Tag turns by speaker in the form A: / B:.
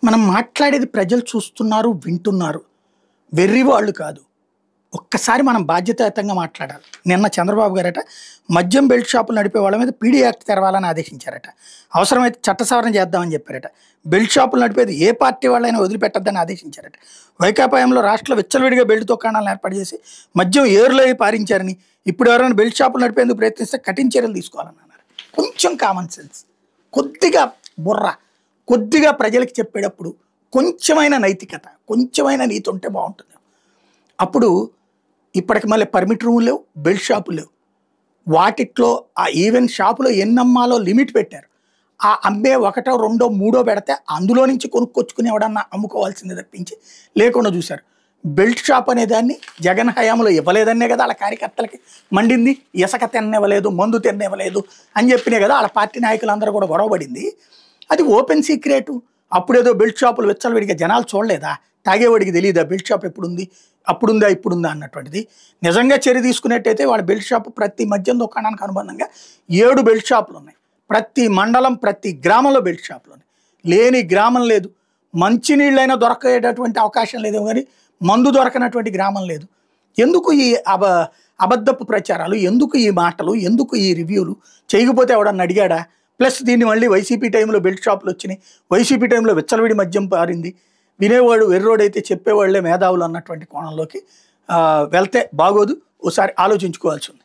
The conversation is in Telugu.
A: మనం మాట్లాడేది ప్రజలు చూస్తున్నారు, వింటున్నారు. వెర్రి వాళ్ళు కాదు. ఒక్కసారి మనం బాధ్యతాయుతంగా మాట్లాడాలి. నిన్న చంద్రబాబు గారట మద్యం బెల్ట్ షాపులు నడిపే వాళ్ళ మీద పీడీ యాక్ట్ తెరవాలని ఆదేశించారట. అవసరమైతే చట్ట సవరణ చేద్దామని చెప్పారట. బెల్ట్ షాపులు నడిపేది ఏ పార్టీ వాళ్ళైనా వదిలిపెట్టద్దని ఆదేశించారట. వైకాపాయంలో రాష్ట్రంలో విచ్చలవిడిగా బెల్ట్ దుకాణాలను ఏర్పాటు చేసి మద్యం ఏరులో పారించారని, ఇప్పుడు ఎవరైనా బెల్ట్ షాపులు నడిపేందుకు ప్రయత్నిస్తే కఠిన చర్యలు తీసుకోవాలని అన్నారు. కొంచెం కామన్ సెన్స్, కొద్దిగా బుర్ర, కొద్దిగా ప్రజలకు చెప్పేటప్పుడు కొంచెమైన నైతికత, కొంచెమైన నీతి ఉంటే బాగుంటుంది. అప్పుడు ఇప్పటికి మళ్ళీ పర్మిట్ రూములు లేవు, బెల్ట్ షాపులు లేవు. వాటిట్లో ఆ ఈవెన్ షాపులో ఎన్ని అమ్మాలో లిమిట్ పెట్టారు. ఆ అమ్మే ఒకటో రెండో మూడో పెడితే అందులో నుంచి కొనుక్కొచ్చుకుని ఎవడన్నా అమ్ముకోవాల్సింది తప్పించి లేకుండా చూశారు. బెల్ట్ షాప్ అనే దాన్ని జగన్ హయాంలో ఇవ్వలేదనే కదా వాళ్ళ కార్యకర్తలకి మండింది. ఇసుక తిన్నివ్వలేదు, మందు తిన్నివ్వలేదు అని చెప్పినే కదా వాళ్ళ పార్టీ నాయకులందరూ కూడా గొడవపడింది. అది ఓపెన్ సీక్రెట్. అప్పుడేదో బెల్ట్ షాపులు విచ్చలవిడిగా జనాలు చూడలేదా? తాగేవాడికి తెలియదా బెల్ట్ షాప్ ఎప్పుడుంది, అప్పుడుందా ఇప్పుడుందా అన్నటువంటిది? నిజంగా చర్య తీసుకున్నట్టయితే వాళ్ళ బెల్ట్ షాప్ ప్రతి మద్యం దుకాణానికి అనుబంధంగా 7 బెల్ట్ షాపులు ఉన్నాయి. ప్రతి మండలం, ప్రతి గ్రామంలో బెల్ట్ షాపులు ఉన్నాయి. లేని గ్రామం లేదు. మంచినీళ్ళైనా దొరకేటటువంటి అవకాశం లేదు, కానీ మందు దొరకనటువంటి గ్రామం లేదు. ఎందుకు ఈ అబద్ధపు ప్రచారాలు, ఎందుకు ఈ మాటలు, ఎందుకు ఈ రివ్యూలు? చేయకపోతే ఎవడన్నా అడిగాడా? ప్లస్ దీన్ని మళ్ళీ వైసీపీ టైంలో బెల్ట్ షాపులు వచ్చినాయి, వైసీపీ టైంలో విచ్చలవిడి మద్యం పారింది. వినేవాడు వెర్రోడైతే చెప్పేవాళ్లే మేధావులు అన్నటువంటి కోణంలోకి వెళ్తే బాగోదు. ఓసారి ఆలోచించుకోవాల్సి ఉంది.